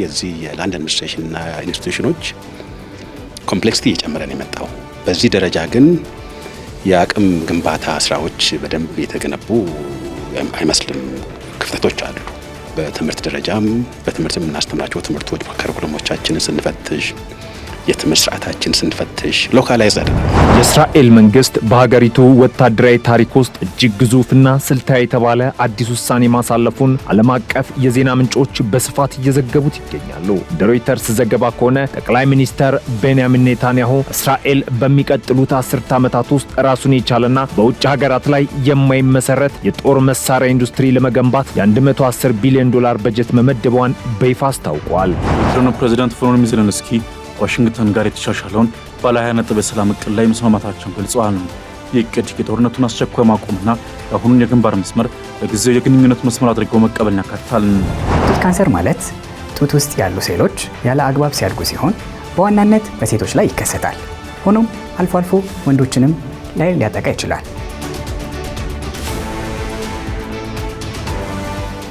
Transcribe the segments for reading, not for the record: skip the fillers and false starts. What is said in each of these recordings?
የዚህ የላንድ አድሚኒስትሬሽንና ኢንስቲትዩሽኖች ኮምፕሌክሲቲ እየጨመረ ነው የመጣው። በዚህ ደረጃ ግን የአቅም ግንባታ ስራዎች በደንብ የተገነቡ አይመስልም። ክፍተቶች አሉ። በትምህርት ደረጃም በትምህርት የምናስተምራቸው ትምህርቶች ከሪኩለሞቻችንን ስንፈትሽ የትምህርት ስርዓታችን ስንፈትሽ ሎካላይዝ አይደለም። የእስራኤል መንግስት በሀገሪቱ ወታደራዊ ታሪክ ውስጥ እጅግ ግዙፍና ስልታዊ የተባለ አዲስ ውሳኔ ማሳለፉን ዓለም አቀፍ የዜና ምንጮች በስፋት እየዘገቡት ይገኛሉ። እንደ ሮይተርስ ዘገባ ከሆነ ጠቅላይ ሚኒስተር ቤንያሚን ኔታንያሁ እስራኤል በሚቀጥሉት 10 ዓመታት ውስጥ ራሱን የቻለና በውጭ ሀገራት ላይ የማይመሰረት የጦር መሳሪያ ኢንዱስትሪ ለመገንባት የ110 ቢሊዮን ዶላር በጀት መመደቧን በይፋ አስታውቋል። ፕሬዚዳንት ቮሎዲሚር ዜሌንስኪ ዋሽንግተን ጋር የተሻሻለውን ባለ 20 ነጥብ የሰላም እቅድ ላይ መስማማታቸውን ገልጸዋል። ይህ እቅድ የጦርነቱን አስቸኳይ ማቆምና አሁኑን የግንባር መስመር በጊዜው የግንኙነት መስመር አድርገው መቀበልን ያካትታል። ጡት ካንሰር ማለት ጡት ውስጥ ያሉ ሴሎች ያለ አግባብ ሲያድጉ ሲሆን በዋናነት በሴቶች ላይ ይከሰታል። ሆኖም አልፎ አልፎ ወንዶችንም ላይ ሊያጠቃ ይችላል።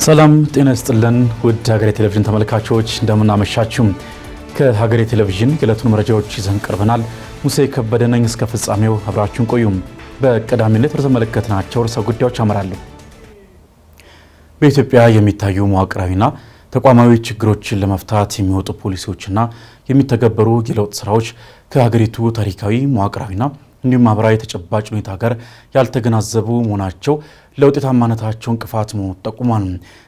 ሰላም ጤና ይስጥልን ውድ ሀገሬ ቴሌቪዥን ተመልካቾች እንደምን አመሻችሁ። ከሀገሬ ቴሌቪዥን የዕለቱን መረጃዎች ይዘን ቀርበናል። ሙሴ ከበደ ነኝ። እስከ ፍጻሜው አብራችሁን ቆዩም። በቀዳሚነት የተመለከትናቸው ርዕሰ ጉዳዮች አመራሉ። በኢትዮጵያ የሚታዩ መዋቅራዊና ተቋማዊ ችግሮችን ለመፍታት የሚወጡ ፖሊሲዎችና የሚተገበሩ የለውጥ ስራዎች ከሀገሪቱ ታሪካዊ መዋቅራዊና እንዲሁም ማህበራዊ ተጨባጭ ሁኔታ ጋር ያልተገናዘቡ መሆናቸው ለውጤታማነታቸው እንቅፋት መሆኑ ጠቁሟል።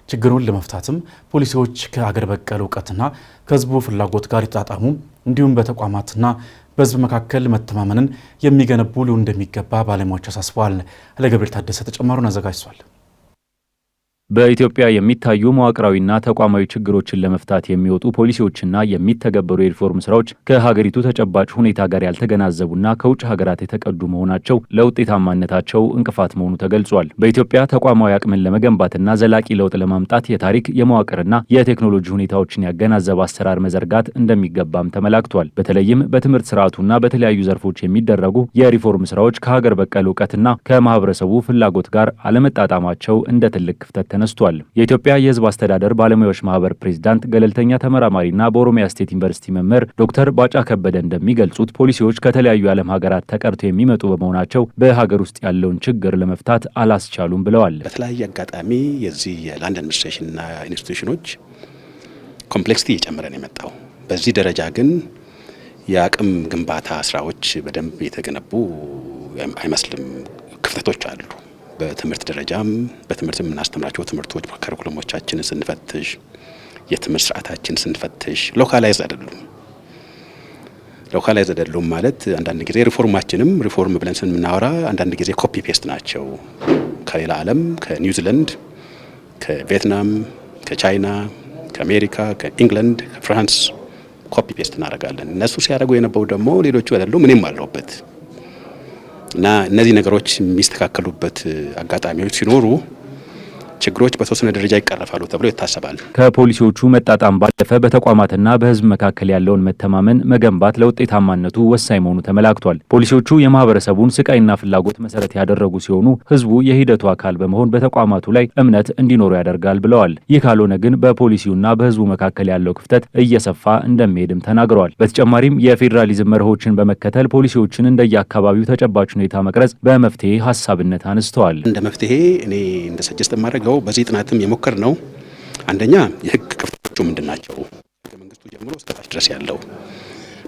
ችግሩን ለመፍታትም ፖሊሲዎች ከሀገር በቀል እውቀትና ከህዝቡ ፍላጎት ጋር የተጣጣሙ እንዲሁም በተቋማትና በህዝብ መካከል መተማመንን የሚገነቡ ሊሆኑ እንደሚገባ ባለሙያዎች አሳስበዋል። ለገብርኤል ታደሰ ተጨማሪውን አዘጋጅቷል። በኢትዮጵያ የሚታዩ መዋቅራዊና ተቋማዊ ችግሮችን ለመፍታት የሚወጡ ፖሊሲዎችና የሚተገበሩ የሪፎርም ስራዎች ከሀገሪቱ ተጨባጭ ሁኔታ ጋር ያልተገናዘቡና ከውጭ ሀገራት የተቀዱ መሆናቸው ለውጤታማነታቸው እንቅፋት መሆኑ ተገልጿል። በኢትዮጵያ ተቋማዊ አቅምን ለመገንባትና ዘላቂ ለውጥ ለማምጣት የታሪክ የመዋቅርና የቴክኖሎጂ ሁኔታዎችን ያገናዘበ አሰራር መዘርጋት እንደሚገባም ተመላክቷል። በተለይም በትምህርት ስርዓቱና በተለያዩ ዘርፎች የሚደረጉ የሪፎርም ስራዎች ከሀገር በቀል እውቀትና ከማህበረሰቡ ፍላጎት ጋር አለመጣጣማቸው እንደ ትልቅ ክፍተት ተነስቷል። የኢትዮጵያ የህዝብ አስተዳደር ባለሙያዎች ማህበር ፕሬዝዳንት ገለልተኛ ተመራማሪና በኦሮሚያ ስቴት ዩኒቨርሲቲ መምህር ዶክተር ባጫ ከበደ እንደሚገልጹት ፖሊሲዎች ከተለያዩ የዓለም ሀገራት ተቀርተው የሚመጡ በመሆናቸው በሀገር ውስጥ ያለውን ችግር ለመፍታት አላስቻሉም ብለዋል። በተለያየ አጋጣሚ የዚህ የላንድ አድሚኒስትሬሽንና ኢንስቲትዩሽኖች ኮምፕሌክሲቲ እየጨመረ ነው የመጣው። በዚህ ደረጃ ግን የአቅም ግንባታ ስራዎች በደንብ የተገነቡ አይመስልም። ክፍተቶች አሉ። በትምህርት ደረጃም በትምህርት የምናስተምራቸው ትምህርቶች ከሪኩለሞቻችንን ስንፈትሽ የትምህርት ስርዓታችን ስንፈትሽ ሎካላይዝ አይደሉም ማለት አንዳንድ ጊዜ ሪፎርማችንም ሪፎርም ብለን ስንናወራ አንዳንድ ጊዜ ኮፒ ፔስት ናቸው። ከሌላ ዓለም ከኒውዚላንድ፣ ከቪየትናም፣ ከቻይና፣ ከአሜሪካ፣ ከኢንግላንድ፣ ከፍራንስ ኮፒ ፔስት እናደርጋለን። እነሱ ሲያደርጉ የነበሩ ደግሞ ሌሎቹ አይደሉም፣ እኔም አለሁበት እና እነዚህ ነገሮች የሚስተካከሉበት አጋጣሚዎች ሲኖሩ ችግሮች በተወሰነ ደረጃ ይቀረፋሉ ተብሎ ይታሰባል። ከፖሊሲዎቹ መጣጣም ባለፈ በተቋማትና በህዝብ መካከል ያለውን መተማመን መገንባት ለውጤታማነቱ ወሳኝ መሆኑ ተመላክቷል። ፖሊሲዎቹ የማህበረሰቡን ስቃይና ፍላጎት መሰረት ያደረጉ ሲሆኑ ህዝቡ የሂደቱ አካል በመሆን በተቋማቱ ላይ እምነት እንዲኖሩ ያደርጋል ብለዋል። ይህ ካልሆነ ግን በፖሊሲውና በህዝቡ መካከል ያለው ክፍተት እየሰፋ እንደሚሄድም ተናግረዋል። በተጨማሪም የፌዴራሊዝም መርሆችን በመከተል ፖሊሲዎችን እንደየአካባቢው ተጨባጭ ሁኔታ መቅረጽ በመፍትሄ ሀሳብነት አነስተዋል። እንደ መፍትሄ እኔ እንደ ሰጀስት ማድረግ በዚህ ጥናትም የሞከር ነው። አንደኛ የህግ ክፍተቶቹ ምንድናቸው? ህገ መንግስቱ ጀምሮ እስከ ታች ድረስ ያለው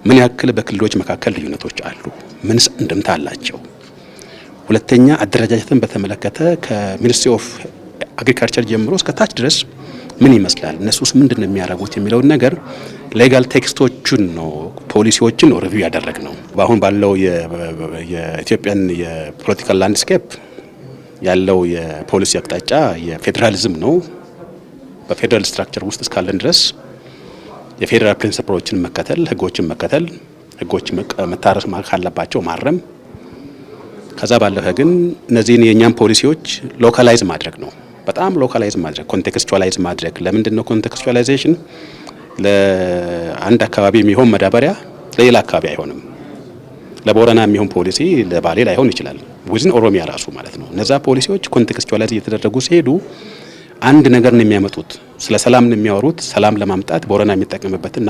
ምን ያክል በክልሎች መካከል ልዩነቶች አሉ? ምንስ እንደምታ አላቸው? ሁለተኛ አደረጃጀትን በተመለከተ ከሚኒስትሪ ኦፍ አግሪካልቸር ጀምሮ እስከ ታች ድረስ ምን ይመስላል? እነሱስ ምንድነው የሚያደርጉት የሚለውን ነገር ሌጋል ቴክስቶቹን ነው ፖሊሲዎችን ነው ሪቪው ያደረግ ነው። በአሁን ባለው የኢትዮጵያን የፖለቲካል ላንድስኬፕ ያለው የፖሊሲ አቅጣጫ የፌዴራሊዝም ነው። በፌዴራል ስትራክቸር ውስጥ እስካለን ድረስ የፌዴራል ፕሪንሲፕሎችን መከተል፣ ህጎችን መከተል፣ ህጎች መታረስ ካለባቸው ማረም፣ ከዛ ባለፈ ግን እነዚህን የኛም ፖሊሲዎች ሎካላይዝ ማድረግ ነው። በጣም ሎካላይዝ ማድረግ፣ ኮንቴክስቹዋላይዝ ማድረግ። ለምንድን ነው ኮንቴክስቹዋላይዜሽን? ለአንድ አካባቢ የሚሆን መዳበሪያ ለሌላ አካባቢ አይሆንም። ለቦረና የሚሆን ፖሊሲ ለባሌ ላይሆን ይችላል። ውዝን ኦሮሚያ ራሱ ማለት ነው። እነዛ ፖሊሲዎች ኮንቴክስቹዋላይዝ እየተደረጉ ሲሄዱ አንድ ነገር ነው የሚያመጡት። ስለ ሰላም ነው የሚያወሩት። ሰላም ለማምጣት ቦረና የሚጠቀምበትና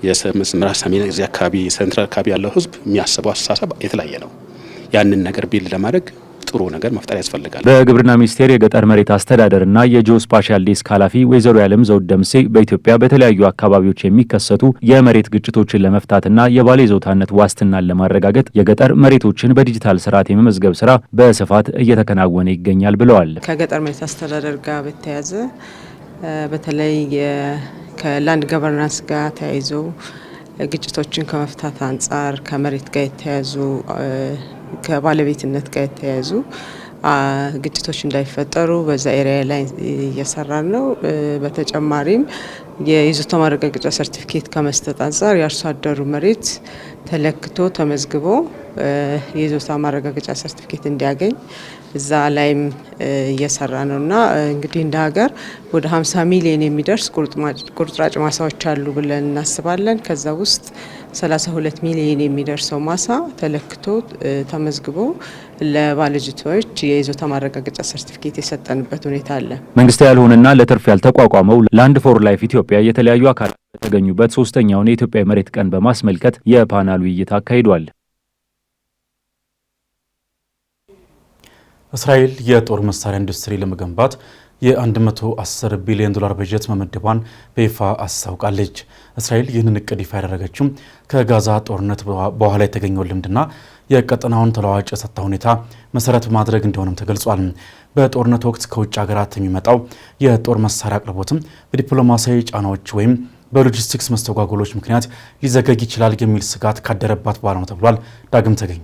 የምዕራብ ሰሜን እዚህ አካባቢ ሴንትራል አካባቢ ያለው ህዝብ የሚያስበው አስተሳሰብ የተለያየ ነው። ያንን ነገር ቢል ለማድረግ ጥሩ ነገር መፍጠር ያስፈልጋል። በግብርና ሚኒስቴር የገጠር መሬት አስተዳደርና የጂኦስፓሻል ዴስክ ኃላፊ ወይዘሮ ያለም ዘውድ ደምሴ በኢትዮጵያ በተለያዩ አካባቢዎች የሚከሰቱ የመሬት ግጭቶችን ለመፍታትና የባለ ይዞታነት ዋስትናን ለማረጋገጥ የገጠር መሬቶችን በዲጂታል ስርዓት የመመዝገብ ስራ በስፋት እየተከናወነ ይገኛል ብለዋል። ከገጠር መሬት አስተዳደር ጋር በተያያዘ በተለይ ከላንድ ገቨርናንስ ጋር ተያይዞ ግጭቶችን ከመፍታት አንጻር ከመሬት ጋር የተያያዙ ከባለቤትነት ጋር የተያያዙ ግጭቶች እንዳይፈጠሩ በዛ ኤሪያ ላይ እየሰራን ነው። በተጨማሪም የይዞታ ማረጋገጫ ሰርቲፊኬት ከመስጠት አንጻር የአርሶ አደሩ መሬት ተለክቶ ተመዝግቦ የይዞታ ማረጋገጫ ሰርቲፊኬት እንዲያገኝ እዛ ላይም እየሰራ ነውና እንግዲህ እንደ ሀገር ወደ 50 ሚሊዮን የሚደርስ ቁርጥራጭ ማሳዎች አሉ ብለን እናስባለን። ከዛ ውስጥ 32 ሚሊዮን የሚደርሰው ማሳ ተለክቶ ተመዝግቦ ለባለይዞታዎች የይዞታ ማረጋገጫ ሰርቲፊኬት የሰጠንበት ሁኔታ አለ። መንግስታዊ ያልሆነና ለትርፍ ያልተቋቋመው ላንድ ፎር ላይፍ ኢትዮጵያ የተለያዩ አካላት የተገኙበት ሶስተኛውን የኢትዮጵያ መሬት ቀን በማስመልከት የፓናል ውይይት አካሂዷል። እስራኤል የጦር መሳሪያ ኢንዱስትሪ ለመገንባት የ110 ቢሊዮን ዶላር በጀት መመደቧን በይፋ አስታውቃለች። እስራኤል ይህንን እቅድ ይፋ ያደረገችው ከጋዛ ጦርነት በኋላ የተገኘው ልምድና የቀጠናውን ተለዋዋጭ የጸጥታ ሁኔታ መሰረት በማድረግ እንደሆነም ተገልጿል። በጦርነት ወቅት ከውጭ ሀገራት የሚመጣው የጦር መሳሪያ አቅርቦትም በዲፕሎማሲያዊ ጫናዎች ወይም በሎጂስቲክስ መስተጓጎሎች ምክንያት ሊዘገግ ይችላል የሚል ስጋት ካደረባት በኋላ ነው ተብሏል። ዳግም ተገኝ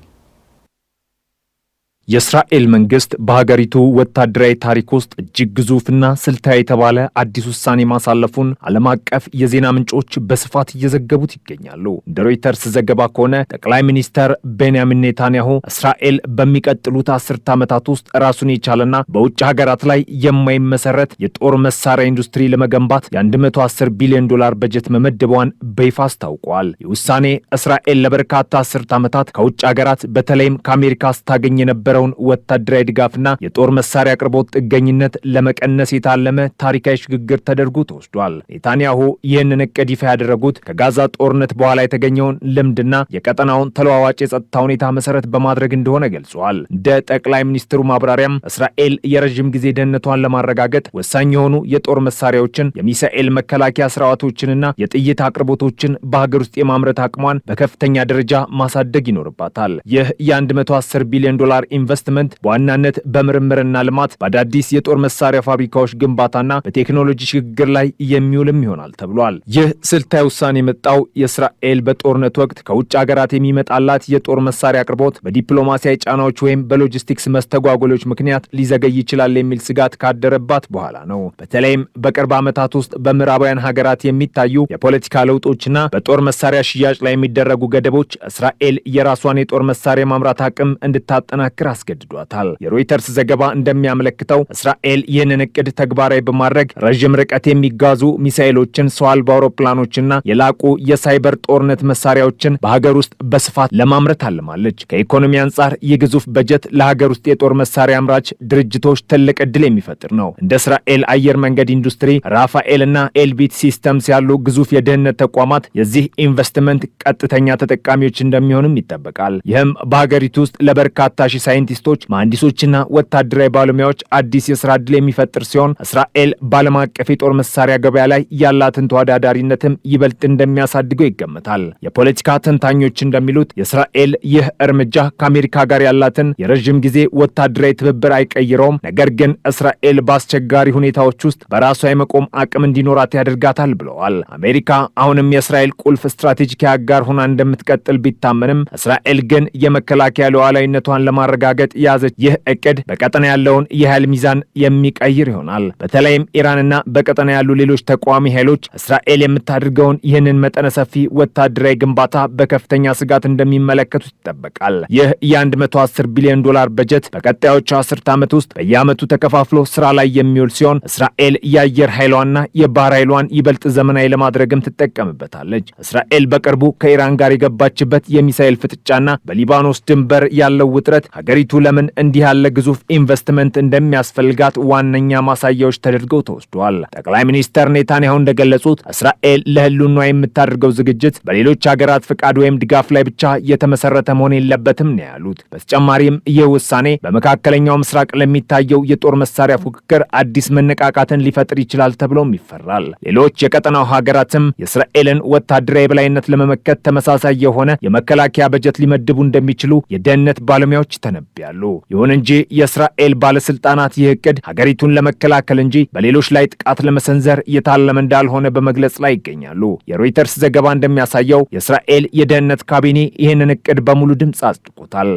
የእስራኤል መንግስት በሀገሪቱ ወታደራዊ ታሪክ ውስጥ እጅግ ግዙፍና ስልታዊ የተባለ አዲስ ውሳኔ ማሳለፉን ዓለም አቀፍ የዜና ምንጮች በስፋት እየዘገቡት ይገኛሉ። እንደ ሮይተርስ ዘገባ ከሆነ ጠቅላይ ሚኒስተር ቤንያሚን ኔታንያሁ እስራኤል በሚቀጥሉት 10 ዓመታት ውስጥ ራሱን የቻለና በውጭ ሀገራት ላይ የማይመሰረት የጦር መሳሪያ ኢንዱስትሪ ለመገንባት የ110 ቢሊዮን ዶላር በጀት መመደቧን በይፋ አስታውቋል። ይህ ውሳኔ እስራኤል ለበርካታ 10 ዓመታት ከውጭ ሀገራት በተለይም ከአሜሪካ ስታገኝ የነበረ ወታደራዊ ድጋፍና የጦር መሳሪያ አቅርቦት ጥገኝነት ለመቀነስ የታለመ ታሪካዊ ሽግግር ተደርጎ ተወስዷል። ኔታንያሁ ይህንን እቅድ ይፋ ያደረጉት ከጋዛ ጦርነት በኋላ የተገኘውን ልምድና የቀጠናውን ተለዋዋጭ የጸጥታ ሁኔታ መሰረት በማድረግ እንደሆነ ገልጿል። እንደ ጠቅላይ ሚኒስትሩ ማብራሪያም እስራኤል የረዥም ጊዜ ደህንነቷን ለማረጋገጥ ወሳኝ የሆኑ የጦር መሳሪያዎችን፣ የሚሳኤል መከላከያ ስርዓቶችንና የጥይት አቅርቦቶችን በሀገር ውስጥ የማምረት አቅሟን በከፍተኛ ደረጃ ማሳደግ ይኖርባታል። ይህ የ110 ቢሊዮን ዶላር ኢንቨስትመንት በዋናነት በምርምርና ልማት በአዳዲስ የጦር መሳሪያ ፋብሪካዎች ግንባታና በቴክኖሎጂ ሽግግር ላይ የሚውልም ይሆናል ተብሏል። ይህ ስልታዊ ውሳኔ የመጣው የእስራኤል በጦርነት ወቅት ከውጭ ሀገራት የሚመጣላት የጦር መሳሪያ አቅርቦት በዲፕሎማሲያዊ ጫናዎች ወይም በሎጂስቲክስ መስተጓጎሎች ምክንያት ሊዘገይ ይችላል የሚል ስጋት ካደረባት በኋላ ነው። በተለይም በቅርብ ዓመታት ውስጥ በምዕራባውያን ሀገራት የሚታዩ የፖለቲካ ለውጦችና በጦር መሳሪያ ሽያጭ ላይ የሚደረጉ ገደቦች እስራኤል የራሷን የጦር መሳሪያ ማምራት አቅም እንድታጠናክር አስገድዷታል። የሮይተርስ ዘገባ እንደሚያመለክተው እስራኤል ይህንን እቅድ ተግባራዊ በማድረግ ረዥም ርቀት የሚጋዙ ሚሳኤሎችን፣ ሰው አልባ አውሮፕላኖችና የላቁ የሳይበር ጦርነት መሳሪያዎችን በሀገር ውስጥ በስፋት ለማምረት አልማለች። ከኢኮኖሚ አንጻር ይህ ግዙፍ በጀት ለሀገር ውስጥ የጦር መሳሪያ አምራች ድርጅቶች ትልቅ ዕድል የሚፈጥር ነው። እንደ እስራኤል አየር መንገድ ኢንዱስትሪ፣ ራፋኤልና ኤልቢት ሲስተምስ ያሉ ግዙፍ የደህንነት ተቋማት የዚህ ኢንቨስትመንት ቀጥተኛ ተጠቃሚዎች እንደሚሆኑም ይጠበቃል። ይህም በሀገሪቱ ውስጥ ለበርካታ ሺህ ሳይንቲስቶች፣ መሐንዲሶችና ወታደራዊ ባለሙያዎች አዲስ የስራ ዕድል የሚፈጥር ሲሆን እስራኤል በዓለም አቀፍ የጦር መሳሪያ ገበያ ላይ ያላትን ተወዳዳሪነትም ይበልጥ እንደሚያሳድገው ይገመታል። የፖለቲካ ተንታኞች እንደሚሉት የእስራኤል ይህ እርምጃ ከአሜሪካ ጋር ያላትን የረዥም ጊዜ ወታደራዊ ትብብር አይቀይረውም፣ ነገር ግን እስራኤል በአስቸጋሪ ሁኔታዎች ውስጥ በራሷ የመቆም አቅም እንዲኖራት ያደርጋታል ብለዋል። አሜሪካ አሁንም የእስራኤል ቁልፍ ስትራቴጂካዊ አጋር ሆና እንደምትቀጥል ቢታመንም እስራኤል ግን የመከላከያ ሉዓላዊነቷን ለማረጋገጥ የያዘች ይህ እቅድ በቀጠና ያለውን የኃይል ሚዛን የሚቀይር ይሆናል። በተለይም ኢራንና በቀጠና ያሉ ሌሎች ተቃዋሚ ኃይሎች እስራኤል የምታደርገውን ይህንን መጠነ ሰፊ ወታደራዊ ግንባታ በከፍተኛ ስጋት እንደሚመለከቱት ይጠበቃል። ይህ የ110 ቢሊዮን ዶላር በጀት በቀጣዮቹ 10 ዓመት ውስጥ በየዓመቱ ተከፋፍሎ ስራ ላይ የሚውል ሲሆን እስራኤል የአየር ኃይሏና የባህር ኃይሏን ይበልጥ ዘመናዊ ለማድረግም ትጠቀምበታለች። እስራኤል በቅርቡ ከኢራን ጋር የገባችበት የሚሳኤል ፍጥጫና በሊባኖስ ድንበር ያለው ውጥረት ሀገሪቱ ሀገሪቱ ለምን እንዲህ ያለ ግዙፍ ኢንቨስትመንት እንደሚያስፈልጋት ዋነኛ ማሳያዎች ተደርገው ተወስደዋል። ጠቅላይ ሚኒስተር ኔታንያሁ እንደገለጹት እስራኤል ለህልውና የምታደርገው ዝግጅት በሌሎች ሀገራት ፍቃድ ወይም ድጋፍ ላይ ብቻ የተመሰረተ መሆን የለበትም ነው ያሉት። በተጨማሪም ይህ ውሳኔ በመካከለኛው ምስራቅ ለሚታየው የጦር መሳሪያ ፉክክር አዲስ መነቃቃትን ሊፈጥር ይችላል ተብሎም ይፈራል። ሌሎች የቀጠናው ሀገራትም የእስራኤልን ወታደራዊ የበላይነት ለመመከት ተመሳሳይ የሆነ የመከላከያ በጀት ሊመድቡ እንደሚችሉ የደህንነት ባለሙያዎች ተነብያሉ። ይሁን እንጂ የእስራኤል ባለስልጣናት ይህ እቅድ ሀገሪቱን ለመከላከል እንጂ በሌሎች ላይ ጥቃት ለመሰንዘር እየታለመ እንዳልሆነ በመግለጽ ላይ ይገኛሉ። የሮይተርስ ዘገባ እንደሚያሳየው የእስራኤል የደህንነት ካቢኔ ይህንን እቅድ በሙሉ ድምፅ አጽድቆታል።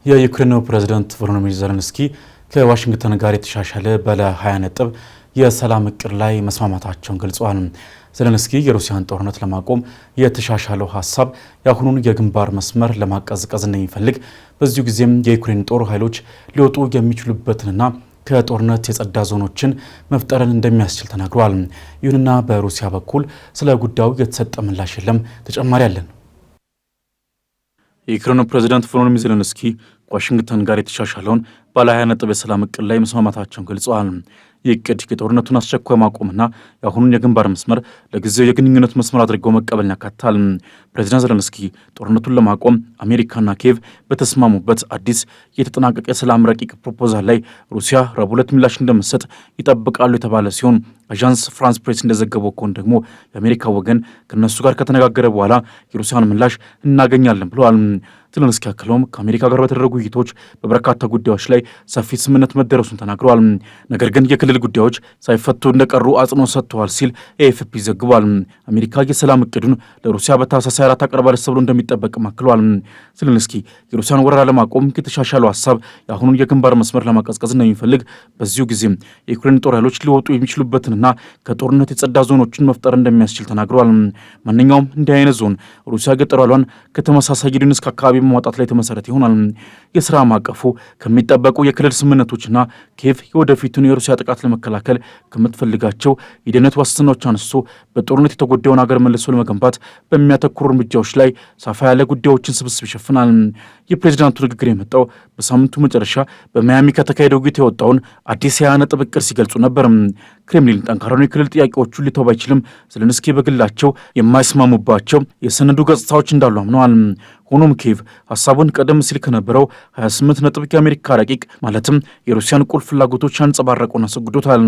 የዩክሬኑ ፕሬዝዳንት ቮሎዲሚር ዜሌንስኪ ከዋሽንግተን ጋር የተሻሻለ ባለ 20 ነጥብ የሰላም እቅድ ላይ መስማማታቸውን ገልጸዋል። ዜሌንስኪ የሩሲያን ጦርነት ለማቆም የተሻሻለው ሀሳብ የአሁኑን የግንባር መስመር ለማቀዝቀዝ እንደሚፈልግ፣ በዚሁ ጊዜም የዩክሬን ጦር ኃይሎች ሊወጡ የሚችሉበትንና ከጦርነት የጸዳ ዞኖችን መፍጠርን እንደሚያስችል ተናግረዋል። ይሁንና በሩሲያ በኩል ስለ ጉዳዩ የተሰጠ ምላሽ የለም። ተጨማሪ አለን። የዩክሬኑ ፕሬዝዳንት ቮሎዲሚር ዜሌንስኪ ከዋሽንግተን ጋር የተሻሻለውን ባለ 20 ነጥብ የሰላም እቅድ ላይ መስማማታቸውን ገልጸዋል። ይህ እቅድ የጦርነቱን አስቸኳይ ማቆምና የአሁኑን የግንባር መስመር ለጊዜው የግንኙነት መስመር አድርገው መቀበልን ያካትታል። ፕሬዚዳንት ዜሌንስኪ ጦርነቱን ለማቆም አሜሪካና ኪየቭ በተስማሙበት አዲስ የተጠናቀቀ የሰላም ረቂቅ ፕሮፖዛል ላይ ሩሲያ ረቡዕ ዕለት ምላሽ እንደምትሰጥ ይጠብቃሉ የተባለ ሲሆን አዣንስ ፍራንስ ፕሬስ እንደዘገበው ከሆነ ደግሞ የአሜሪካ ወገን ከነሱ ጋር ከተነጋገረ በኋላ የሩሲያን ምላሽ እናገኛለን ብለዋል። ዜሌንስኪ አክለውም ከአሜሪካ ጋር በተደረጉ ውይይቶች በበርካታ ጉዳዮች ላይ ሰፊ ስምምነት መደረሱን ተናግረዋል። ነገር ግን የክልል ጉዳዮች ሳይፈቱ እንደቀሩ አጽንኦት ሰጥተዋል ሲል ኤኤፍፒ ዘግቧል። አሜሪካ የሰላም እቅዱን ለሩሲያ በታህሳስ 24 ታቀርባለች ተብሎ እንደሚጠበቅም አክለዋል። ዜሌንስኪ የሩሲያን ወረራ ለማቆም የተሻሻለው ሀሳብ የአሁኑን የግንባር መስመር ለማቀዝቀዝ እንደሚፈልግ፣ በዚሁ ጊዜ የዩክሬን ጦር ኃይሎች ሊወጡ የሚችሉበትንና ከጦርነት የጸዳ ዞኖችን መፍጠር እንደሚያስችል ተናግረዋል። ማንኛውም እንዲህ አይነት ዞን ሩሲያ ገጠሯን ከተመሳሳይ የዶኔትስክ አካባቢ በማውጣት ላይ የተመሰረተ ይሆናል። የስራ ማቀፉ ከሚጠበቁ የክልል ስምምነቶችና ኪየቭ የወደፊቱን የሩሲያ ጥቃት ለመከላከል ከምትፈልጋቸው የደህንነት ዋስትናዎች አንስቶ በጦርነት የተጎዳውን ሀገር መልሶ ለመገንባት በሚያተኩሩ እርምጃዎች ላይ ሰፋ ያለ ጉዳዮችን ስብስብ ይሸፍናል። የፕሬዚዳንቱ ንግግር የመጣው በሳምንቱ መጨረሻ በማያሚ ከተካሄደው ውይይት የወጣውን አዲስ 20 ነጥብ እቅድ ሲገልጹ ነበር። ክሬምሊን ጠንካራ የክልል ጥያቄዎቹን ሊተው ባይችልም ዜሌንስኪ በግላቸው የማይስማሙባቸው የሰነዱ ገጽታዎች እንዳሉ አምነዋል። ሆኖም ኪየቭ ሀሳቡን ቀደም ሲል ከነበረው 28 ነጥብ የአሜሪካ ረቂቅ ማለትም የሩሲያን ቁልፍ ፍላጎቶች አንጸባረቁና አስወግዶታል።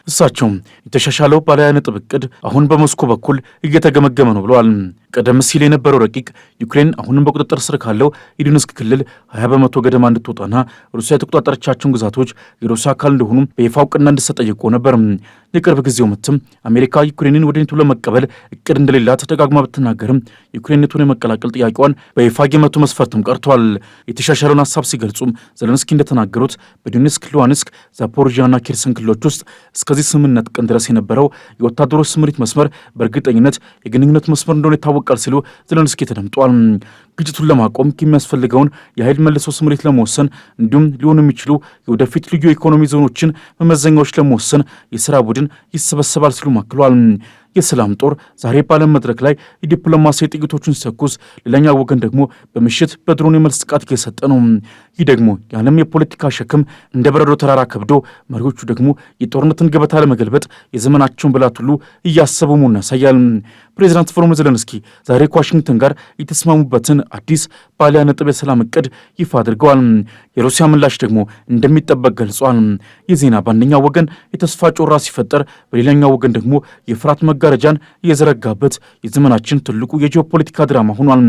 እሳቸውም የተሻሻለው ባለ 20 ነጥብ እቅድ አሁን በሞስኮ በኩል እየተገመገመ ነው ብለዋል። ቀደም ሲል የነበረው ረቂቅ ዩክሬን አሁንም በቁጥጥር ስር ካለው የዶኔትስክ ክልል 20 በመቶ ገደማ እንድትወጣና ሩሲያ የተቆጣጠረቻቸውን ግዛቶች የሩሲያ አካል እንደሆኑ በይፋ እውቅና እንድትሰጥ ጠይቆ ነበር። የቅርብ ጊዜው ምትም አሜሪካ ዩክሬንን ወደ ኔቶ ለመቀበል እቅድ እንደሌላት ደጋግማ ብትናገርም ዩክሬን ኔቶን የመቀላቀል ጥያቄዋን በይፋ የመቶ መስፈርትም ቀርቷል። የተሻሻለውን ሀሳብ ሲገልጹም ዜሌንስኪ እንደተናገሩት በዶኔትስክ፣ ሉሃንስክ፣ ዛፖሪዥያና ኬርሰን ክልሎች ውስጥ እስከዚህ ስምምነት ቀን ድረስ የነበረው የወታደሮች ስምሪት መስመር በእርግጠኝነት የግንኙነት መስመር እንደሆነ ይታወቃል ሲሉ ዜሌንስኪ ተደምጧል። ግጭቱን ለማቆም የሚያስፈልገውን የኃይል መልሶ ስምሪት ለመወሰን እንዲሁም ሊሆኑ የሚችሉ የወደፊት ልዩ የኢኮኖሚ ዞኖችን መመዘኛዎች ለመወሰን የስራ ቡድን ይሰበሰባል ሲሉ አክለዋል። የሰላም ጦር ዛሬ በዓለም መድረክ ላይ የዲፕሎማሲ ጥይቶችን ሲተኩስ፣ ሌላኛው ወገን ደግሞ በምሽት በድሮን የመልስ ጥቃት እየሰጠ ነው። ይህ ደግሞ የዓለም የፖለቲካ ሸክም እንደ በረዶ ተራራ ከብዶ መሪዎቹ ደግሞ የጦርነትን ገበታ ለመገልበጥ የዘመናቸውን ብላት ሁሉ እያሰቡ መሆኑን ያሳያል። ፕሬዚዳንት ቮሎዲሚር ዜሌንስኪ ዛሬ ከዋሽንግተን ጋር የተስማሙበትን አዲስ ባለ 20 ነጥብ የሰላም እቅድ ይፋ አድርገዋል። የሩሲያ ምላሽ ደግሞ እንደሚጠበቅ ገልጿል። ይህ ዜና በአንደኛው ወገን የተስፋ ጮራ ሲፈጠር፣ በሌላኛው ወገን ደግሞ የፍርሃት መጋረጃን የዘረጋበት የዘመናችን ትልቁ የጂኦፖለቲካ ድራማ ሆኗል።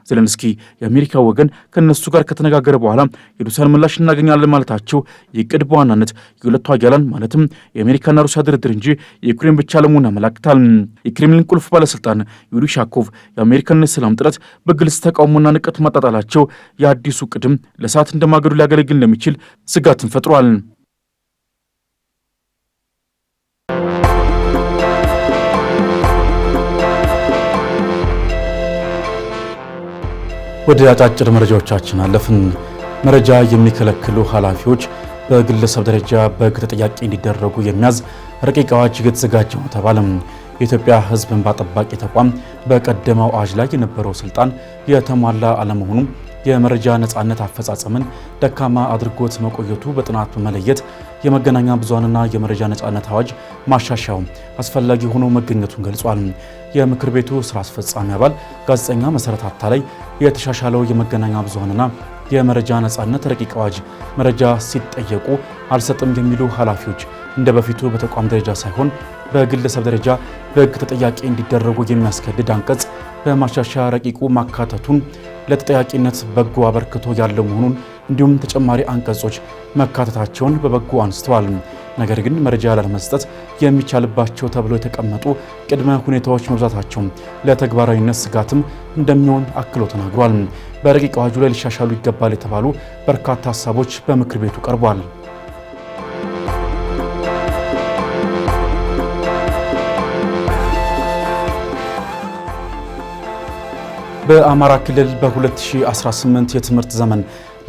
ዜሌንስኪ የአሜሪካ ወገን ከነሱ ጋር ከተነጋገረ በኋላ የሩሲያን ምላሽ እናገኛለን ማለታቸው የቅድ በዋናነት የሁለቱ ኃያላን ማለትም የአሜሪካና ሩሲያ ድርድር እንጂ የዩክሬን ብቻ ለመሆኑን ያመላክታል። የክሬምሊን ቁልፍ ባለስልጣን ዩሪ ሻኮቭ የአሜሪካን የሰላም ጥረት በግልጽ ተቃውሞና ንቀት ማጣጣላቸው የአዲሱ ቅድም ለሰዓት እንደማገዱ ሊያገለግል እንደሚችል ስጋትን ፈጥሯል። ወደ አጫጭር መረጃዎቻችን አለፍን። መረጃ የሚከለክሉ ኃላፊዎች በግለሰብ ደረጃ በሕግ ተጠያቂ እንዲደረጉ የሚያዝ ረቂቅ አዋጅ እየተዘጋጀ ነው ተባለም። የኢትዮጵያ ሕዝብ እንባ ጠባቂ ተቋም በቀደመው አዋጅ ላይ የነበረው ስልጣን የተሟላ አለመሆኑ የመረጃ ነጻነት አፈጻጸምን ደካማ አድርጎት መቆየቱ በጥናት በመለየት የመገናኛ ብዙሃንና የመረጃ ነጻነት አዋጅ ማሻሻያው አስፈላጊ ሆኖ መገኘቱን ገልጿል። የምክር ቤቱ ስራ አስፈጻሚ አባል ጋዜጠኛ መሰረት አታላይ የተሻሻለው የመገናኛ ብዙሃንና የመረጃ ነጻነት ረቂቅ አዋጅ መረጃ ሲጠየቁ አልሰጥም የሚሉ ኃላፊዎች እንደ በፊቱ በተቋም ደረጃ ሳይሆን በግለሰብ ደረጃ በሕግ ተጠያቂ እንዲደረጉ የሚያስገድድ አንቀጽ በማሻሻያ ረቂቁ ማካተቱን ለተጠያቂነት በጎ አበርክቶ ያለው መሆኑን እንዲሁም ተጨማሪ አንቀጾች መካተታቸውን በበጎ አንስተዋል። ነገር ግን መረጃ ላለመስጠት የሚቻልባቸው ተብሎ የተቀመጡ ቅድመ ሁኔታዎች መብዛታቸው ለተግባራዊነት ስጋትም እንደሚሆን አክሎ ተናግሯል። በረቂቅ አዋጁ ላይ ሊሻሻሉ ይገባል የተባሉ በርካታ ሀሳቦች በምክር ቤቱ ቀርቧል። በአማራ ክልል በ2018 የትምህርት ዘመን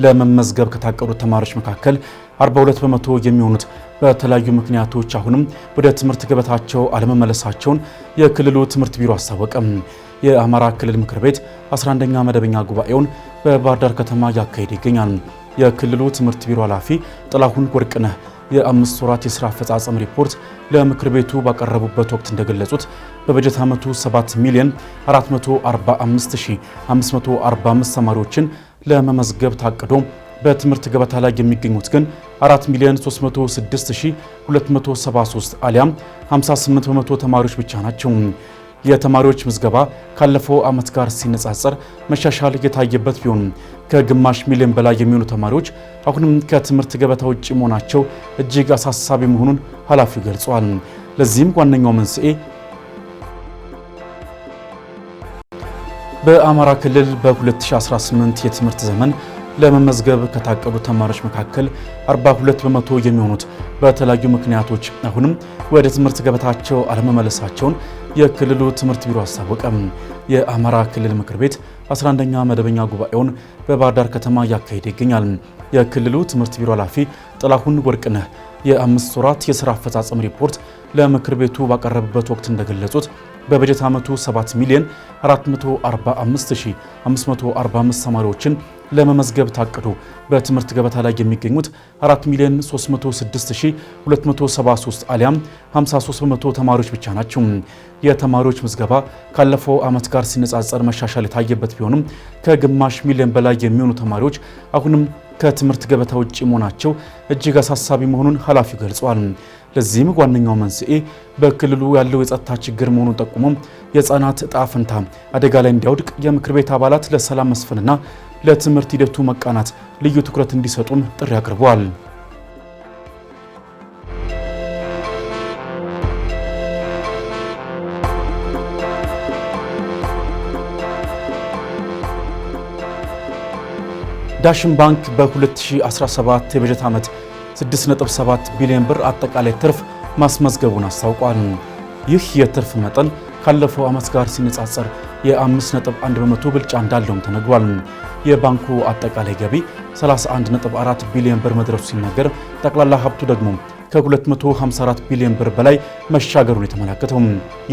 ለመመዝገብ ከታቀዱ ተማሪዎች መካከል 42 በመቶ የሚሆኑት በተለያዩ ምክንያቶች አሁንም ወደ ትምህርት ገበታቸው አለመመለሳቸውን የክልሉ ትምህርት ቢሮ አስታወቀ። የአማራ ክልል ምክር ቤት 11ኛ መደበኛ ጉባኤውን በባህር ዳር ከተማ ያካሄደ ይገኛል። የክልሉ ትምህርት ቢሮ ኃላፊ ጥላሁን ወርቅነህ የ5 ወራት የሥራ አፈጻጸም ሪፖርት ለምክር ቤቱ ባቀረቡበት ወቅት እንደገለጹት በበጀት ዓመቱ 7,455,545 ተማሪዎችን ለመመዝገብ ታቅዶ በትምህርት ገበታ ላይ የሚገኙት ግን 4,306,273 አሊያም 58 በመቶ ተማሪዎች ብቻ ናቸው። የተማሪዎች ምዝገባ ካለፈው ዓመት ጋር ሲነጻጸር መሻሻል የታየበት ቢሆንም ከግማሽ ሚሊዮን በላይ የሚሆኑ ተማሪዎች አሁንም ከትምህርት ገበታ ውጭ መሆናቸው እጅግ አሳሳቢ መሆኑን ኃላፊው ገልጸዋል። ለዚህም ዋነኛው መንስኤ በአማራ ክልል በ2018 የትምህርት ዘመን ለመመዝገብ ከታቀዱ ተማሪዎች መካከል 42 በመቶ የሚሆኑት በተለያዩ ምክንያቶች አሁንም ወደ ትምህርት ገበታቸው አለመመለሳቸውን የክልሉ ትምህርት ቢሮ አስታወቀ። የአማራ ክልል ምክር ቤት 11ኛ መደበኛ ጉባኤውን በባህር ዳር ከተማ እያካሄደ ይገኛል። የክልሉ ትምህርት ቢሮ ኃላፊ ጥላሁን ወርቅነህ የ5 ወራት የሥራ አፈጻጸም ሪፖርት ለምክር ቤቱ ባቀረቡበት ወቅት እንደገለጹት በበጀት ዓመቱ 7,445,545 ተማሪዎችን ለመመዝገብ ታቅዶ በትምህርት ገበታ ላይ የሚገኙት 4,306,273 አሊያም 53 በመቶ ተማሪዎች ብቻ ናቸው። የተማሪዎች ምዝገባ ካለፈው ዓመት ጋር ሲነጻጸር መሻሻል የታየበት ቢሆንም ከግማሽ ሚሊዮን በላይ የሚሆኑ ተማሪዎች አሁንም ከትምህርት ገበታ ውጭ መሆናቸው እጅግ አሳሳቢ መሆኑን ኃላፊው ገልጸዋል። ለዚህም ዋነኛው መንስኤ በክልሉ ያለው የጸጥታ ችግር መሆኑን ጠቁሞ የሕፃናት ዕጣ ፈንታ አደጋ ላይ እንዲያወድቅ የምክር ቤት አባላት ለሰላም መስፈንና ለትምህርት ሂደቱ መቃናት ልዩ ትኩረት እንዲሰጡም ጥሪ አቅርበዋል። ዳሽን ባንክ በ2017 የበጀት ዓመት 6.7 ቢሊዮን ብር አጠቃላይ ትርፍ ማስመዝገቡን አስታውቋል። ይህ የትርፍ መጠን ካለፈው ዓመት ጋር ሲነጻጸር የ5.1 በመቶ ብልጫ እንዳለውም ተነግሯል። የባንኩ አጠቃላይ ገቢ 31.4 ቢሊዮን ብር መድረሱ ሲነገር ጠቅላላ ሀብቱ ደግሞ ከ254 ቢሊዮን ብር በላይ መሻገሩን የተመለከተው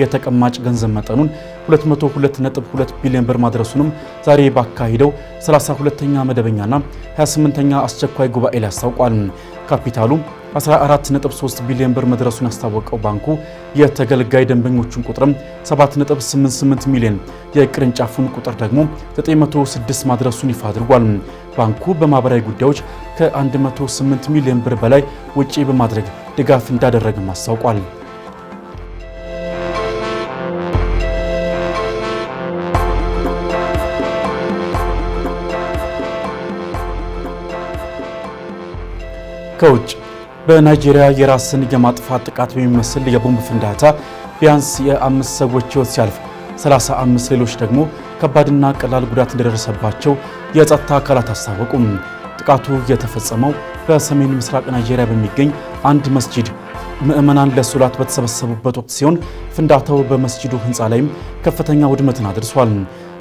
የተቀማጭ ገንዘብ መጠኑን 202.2 ቢሊዮን ብር ማድረሱንም ዛሬ ባካሄደው 32ኛ መደበኛና 28ኛ አስቸኳይ ጉባኤ ላይ አስታውቋል። ካፒታሉ 14.3 ቢሊዮን ብር መድረሱን ያስታወቀው ባንኩ የተገልጋይ ደንበኞቹን ቁጥርም 7.88 ሚሊዮን የቅርንጫፉን ቁጥር ደግሞ 906 ማድረሱን ይፋ አድርጓል። ባንኩ በማህበራዊ ጉዳዮች ከ108 ሚሊዮን ብር በላይ ወጪ በማድረግ ድጋፍ እንዳደረገም አስታውቋል። ከውጭ በናይጄሪያ የራስን የማጥፋት ጥቃት በሚመስል የቦምብ ፍንዳታ ቢያንስ የ5 ሰዎች ሕይወት ሲያልፍ 35 ሌሎች ደግሞ ከባድና ቀላል ጉዳት እንደደረሰባቸው የጸጥታ አካላት አስታወቁም። ጥቃቱ የተፈጸመው በሰሜን ምስራቅ ናይጄሪያ በሚገኝ አንድ መስጂድ ምዕመናን ለሶላት በተሰበሰቡበት ወቅት ሲሆን ፍንዳታው በመስጂዱ ሕንፃ ላይም ከፍተኛ ውድመትን አድርሷል።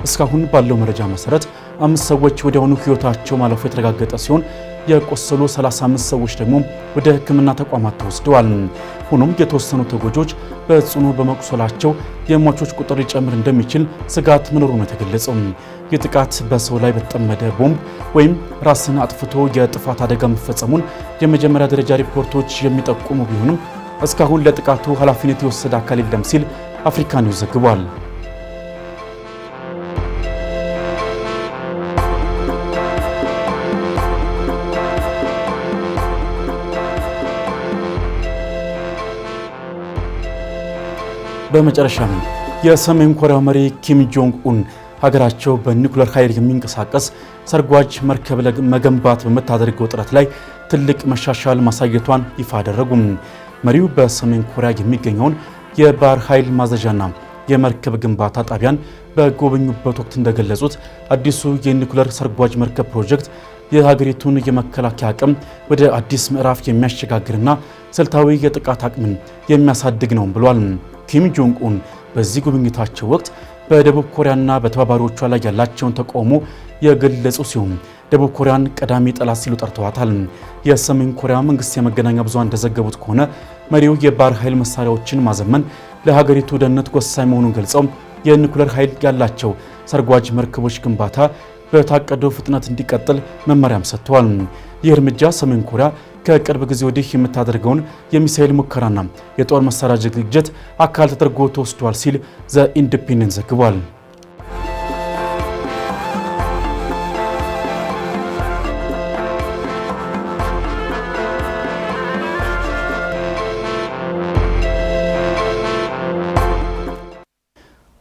እስካሁን ባለው መረጃ መሰረት 5 ሰዎች ወዲያውኑ ሕይወታቸው ማለፉ የተረጋገጠ ሲሆን የቆሰሉ 35 ሰዎች ደግሞ ወደ ሕክምና ተቋማት ተወስደዋል። ሆኖም የተወሰኑ ተጎጂዎች በጽኑ በመቁሰላቸው የሟቾች ቁጥር ሊጨምር እንደሚችል ስጋት መኖሩ ነው የተገለጸው። ይህ ጥቃት በሰው ላይ በተጠመደ ቦምብ ወይም ራስን አጥፍቶ የጥፋት አደጋ መፈጸሙን የመጀመሪያ ደረጃ ሪፖርቶች የሚጠቁሙ ቢሆንም እስካሁን ለጥቃቱ ኃላፊነት የወሰደ አካል የለም ሲል አፍሪካ ኒውስ ዘግቧል። በመጨረሻም የሰሜን ኮሪያው መሪ ኪም ጆንግ ኡን ሀገራቸው በኒኩሌር ኃይል የሚንቀሳቀስ ሰርጓጅ መርከብ መገንባት በምታደርገው ጥረት ላይ ትልቅ መሻሻል ማሳየቷን ይፋ አደረጉ። መሪው በሰሜን ኮሪያ የሚገኘውን የባህር ኃይል ማዘዣና የመርከብ ግንባታ ጣቢያን በጎበኙበት ወቅት እንደገለጹት አዲሱ የኒኩሌር ሰርጓጅ መርከብ ፕሮጀክት የሀገሪቱን የመከላከያ አቅም ወደ አዲስ ምዕራፍ የሚያሸጋግርና ስልታዊ የጥቃት አቅምን የሚያሳድግ ነው ብሏል። ኪም ጆንግ ኡን በዚህ ጉብኝታቸው ወቅት በደቡብ ኮሪያና በተባባሪዎቿ ላይ ያላቸውን ተቃውሞ የገለጹ ሲሆን ደቡብ ኮሪያን ቀዳሚ ጠላት ሲሉ ጠርተዋታል። የሰሜን ኮሪያ መንግስት የመገናኛ ብዙሃን እንደዘገቡት ከሆነ መሪው የባህር ኃይል መሳሪያዎችን ማዘመን ለሀገሪቱ ደህንነት ወሳኝ መሆኑን ገልጸው የኒኩሌር ኃይል ያላቸው ሰርጓጅ መርከቦች ግንባታ በታቀደው ፍጥነት እንዲቀጥል መመሪያም ሰጥተዋል። ይህ እርምጃ ሰሜን ኮሪያ ከቅርብ ጊዜ ወዲህ የምታደርገውን የሚሳኤል ሙከራና የጦር መሳሪያ ዝግጅት አካል ተደርጎ ተወስዷል ሲል ዘ ኢንዲፔንደንት ዘግቧል።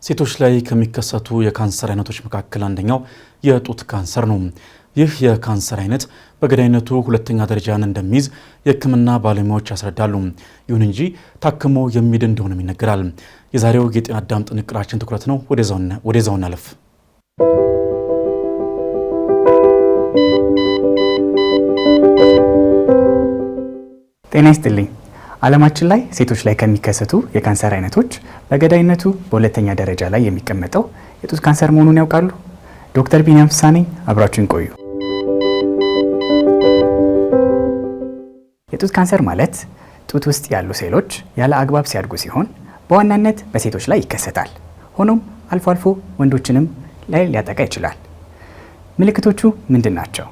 ሴቶች ላይ ከሚከሰቱ የካንሰር አይነቶች መካከል አንደኛው የጡት ካንሰር ነው። ይህ የካንሰር አይነት በገዳይነቱ ሁለተኛ ደረጃን እንደሚይዝ የሕክምና ባለሙያዎች ያስረዳሉ። ይሁን እንጂ ታክሞ የሚድን እንደሆነም ይነገራል። የዛሬው የጤና አዳም ጥንቅራችን ትኩረት ነው። ወደዛው እናለፍ። ጤና ይስጥልኝ። ዓለማችን ላይ ሴቶች ላይ ከሚከሰቱ የካንሰር አይነቶች በገዳይነቱ በሁለተኛ ደረጃ ላይ የሚቀመጠው የጡት ካንሰር መሆኑን ያውቃሉ? ዶክተር ቢኒያም ፍስሐ ነኝ። አብራችሁን ቆዩ። የጡት ካንሰር ማለት ጡት ውስጥ ያሉ ሴሎች ያለ አግባብ ሲያድጉ ሲሆን በዋናነት በሴቶች ላይ ይከሰታል። ሆኖም አልፎ አልፎ ወንዶችንም ላይ ሊያጠቃ ይችላል። ምልክቶቹ ምንድን ናቸው?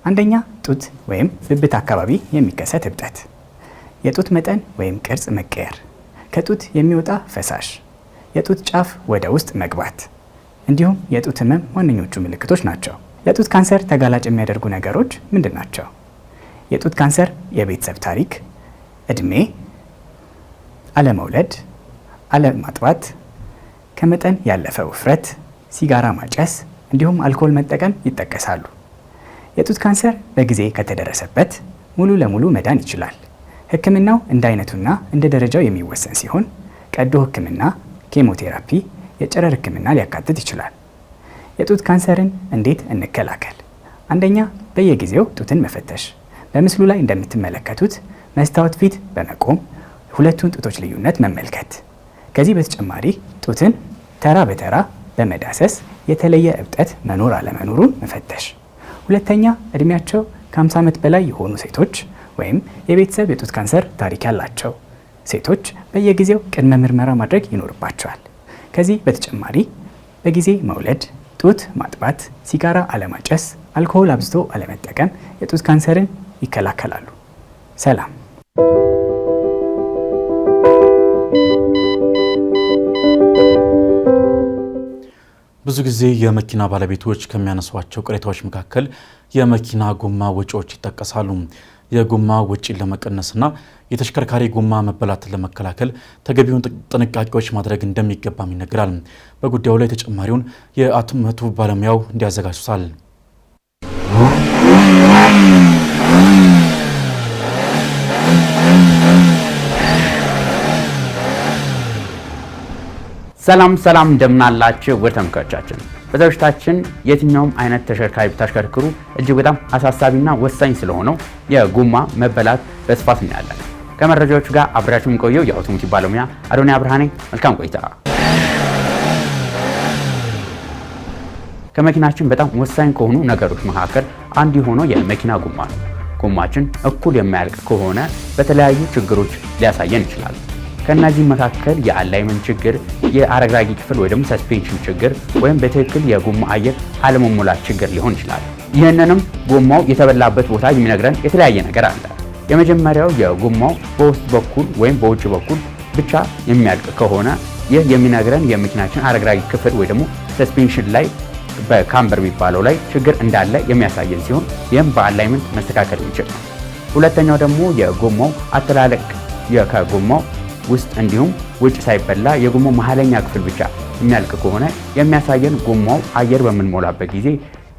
አንደኛ፣ ጡት ወይም ብብት አካባቢ የሚከሰት እብጠት፣ የጡት መጠን ወይም ቅርጽ መቀየር፣ ከጡት የሚወጣ ፈሳሽ፣ የጡት ጫፍ ወደ ውስጥ መግባት እንዲሁም የጡት ህመም ዋነኞቹ ምልክቶች ናቸው። ለጡት ካንሰር ተጋላጭ የሚያደርጉ ነገሮች ምንድን ናቸው? የጡት ካንሰር የቤተሰብ ታሪክ፣ እድሜ፣ አለመውለድ፣ አለማጥባት፣ ከመጠን ያለፈ ውፍረት፣ ሲጋራ ማጨስ እንዲሁም አልኮል መጠቀም ይጠቀሳሉ። የጡት ካንሰር በጊዜ ከተደረሰበት ሙሉ ለሙሉ መዳን ይችላል። ህክምናው እንደ አይነቱና እንደ ደረጃው የሚወሰን ሲሆን ቀዶ ህክምና፣ ኬሞቴራፒ፣ የጨረር ህክምና ሊያካትት ይችላል። የጡት ካንሰርን እንዴት እንከላከል? አንደኛ፣ በየጊዜው ጡትን መፈተሽ። በምስሉ ላይ እንደምትመለከቱት መስታወት ፊት በመቆም ሁለቱን ጡቶች ልዩነት መመልከት። ከዚህ በተጨማሪ ጡትን ተራ በተራ በመዳሰስ የተለየ እብጠት መኖር አለመኖሩን መፈተሽ። ሁለተኛ፣ እድሜያቸው ከ50 ዓመት በላይ የሆኑ ሴቶች ወይም የቤተሰብ የጡት ካንሰር ታሪክ ያላቸው ሴቶች በየጊዜው ቅድመ ምርመራ ማድረግ ይኖርባቸዋል። ከዚህ በተጨማሪ በጊዜ መውለድ፣ ጡት ማጥባት፣ ሲጋራ አለማጨስ፣ አልኮሆል አብዝቶ አለመጠቀም የጡት ካንሰርን ይከላከላሉ። ሰላም። ብዙ ጊዜ የመኪና ባለቤቶች ከሚያነሷቸው ቅሬታዎች መካከል የመኪና ጎማ ወጪዎች ይጠቀሳሉ። የጎማ ወጪን ለመቀነስና የተሽከርካሪ ጎማ መበላትን ለመከላከል ተገቢውን ጥንቃቄዎች ማድረግ እንደሚገባም ይነገራል። በጉዳዩ ላይ ተጨማሪውን የአውቶሞቲቭ ባለሙያው እንዲያዘጋጁታል። ሰላም እንደምናላችሁ ውድ ተመልካቾቻችን፣ በዝግጅታችን የትኛውም አይነት ተሽከርካሪ ብታሽከርክሩ እጅግ በጣም አሳሳቢና ወሳኝ ስለሆነው የጎማ መበላት በስፋት እናያለን። ከመረጃዎቹ ጋር አብራችሁ የምቆየው የአውቶሞቲቭ ባለሙያ አዶንያ ብርሃኔ። መልካም ቆይታ። ከመኪናችን በጣም ወሳኝ ከሆኑ ነገሮች መካከል አንዱ የሆነው የመኪና ጎማ ነው። ጎማችን እኩል የማያልቅ ከሆነ በተለያዩ ችግሮች ሊያሳየን ይችላል። ከእነዚህ መካከል የአላይመንት ችግር፣ የአረግራጊ ክፍል ወይ ደግሞ ሰስፔንሽን ችግር ወይም በትክክል የጎማ አየር አለመሞላት ችግር ሊሆን ይችላል። ይህንንም ጎማው የተበላበት ቦታ የሚነግረን የተለያየ ነገር አለ። የመጀመሪያው የጎማው በውስጥ በኩል ወይም በውጭ በኩል ብቻ የሚያልቅ ከሆነ ይህ የሚነግረን የመኪናችን አረግራጊ ክፍል ወይ ደግሞ ሰስፔንሽን ላይ በካምበር የሚባለው ላይ ችግር እንዳለ የሚያሳየን ሲሆን ይህም በአላይመንት መስተካከል የሚችል ነው። ሁለተኛው ደግሞ የጎማው አተላለቅ ከጎማው ውስጥ እንዲሁም ውጭ ሳይበላ የጎማው መሀለኛ ክፍል ብቻ የሚያልቅ ከሆነ የሚያሳየን ጎማው አየር በምንሞላበት ጊዜ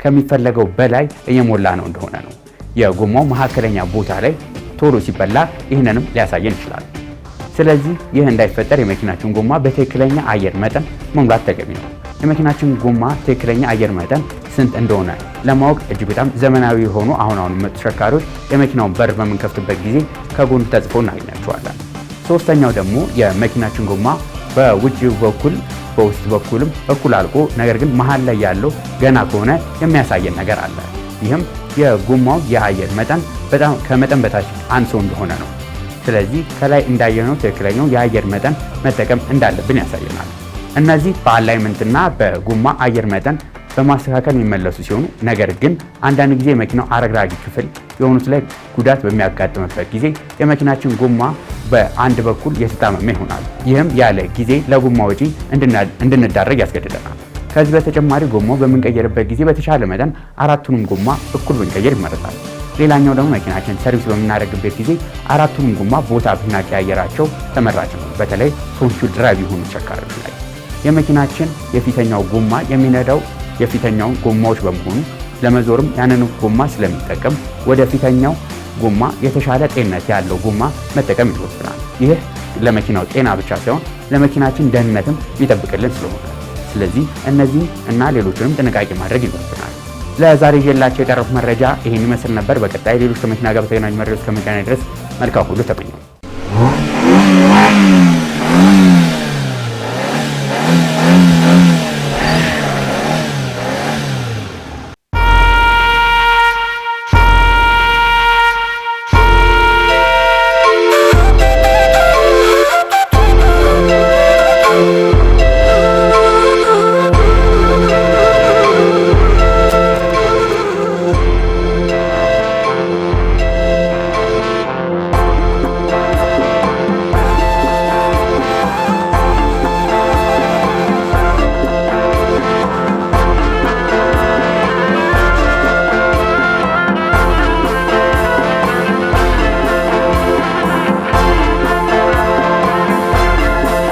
ከሚፈለገው በላይ እየሞላ ነው እንደሆነ ነው። የጎማው መካከለኛ ቦታ ላይ ቶሎ ሲበላ ይህንንም ሊያሳየን ይችላል። ስለዚህ ይህ እንዳይፈጠር የመኪናችን ጎማ በትክክለኛ አየር መጠን መሙላት ተገቢ ነው። የመኪናችን ጎማ ትክክለኛ አየር መጠን ስንት እንደሆነ ለማወቅ እጅግ በጣም ዘመናዊ የሆኑ አሁን መጡ ተሽከርካሪዎች የመኪናውን በር በምንከፍትበት ጊዜ ከጎን ተጽፎ እናገኛቸዋለን። ሶስተኛው ደግሞ የመኪናችን ጎማ በውጭ በኩል በውስጥ በኩልም እኩል አልቆ ነገር ግን መሃል ላይ ያለው ገና ከሆነ የሚያሳየን ነገር አለ። ይህም የጎማው የአየር መጠን በጣም ከመጠን በታች አንሶ እንደሆነ ነው። ስለዚህ ከላይ እንዳየነው ትክክለኛው የአየር መጠን መጠቀም እንዳለብን ያሳየናል። እነዚህ በአላይመንትና በጎማ አየር መጠን በማስተካከል የሚመለሱ ሲሆኑ ነገር ግን አንዳንድ ጊዜ የመኪናው አረግራጊ ክፍል የሆኑት ላይ ጉዳት በሚያጋጥምበት ጊዜ የመኪናችን ጎማ በአንድ በኩል የተጣመመ ይሆናል። ይህም ያለ ጊዜ ለጎማ ወጪ እንድንዳረግ ያስገድደናል። ከዚህ በተጨማሪ ጎማው በምንቀየርበት ጊዜ በተቻለ መጠን አራቱንም ጎማ እኩል ብንቀየር ይመረጣል። ሌላኛው ደግሞ መኪናችን ሰርቪስ በምናደርግበት ጊዜ አራቱንም ጎማ ቦታ ብናቀያየራቸው ተመራጭ ነው። በተለይ ፎንቹ ድራይቭ የሆኑ ተሽከርካሪዎች ላይ የመኪናችን የፊተኛው ጎማ የሚነዳው የፊተኛውን ጎማዎች በመሆኑ ለመዞርም ያንን ጎማ ስለሚጠቀም ወደ ፊተኛው ጎማ የተሻለ ጤንነት ያለው ጎማ መጠቀም ይኖርብናል። ይህ ለመኪናው ጤና ብቻ ሳይሆን ለመኪናችን ደህንነትም ይጠብቅልን ስለሆነ ስለዚህ እነዚህ እና ሌሎችንም ጥንቃቄ ማድረግ ይኖርብናል። ለዛሬ ይዤላችሁ የቀረቡት መረጃ ይህን ይመስል ነበር። በቀጣይ ሌሎች ከመኪና ጋር በተገናኙ መረጃዎች እስከምንገናኝ ድረስ መልካም ሁሉ ተመኘሁ።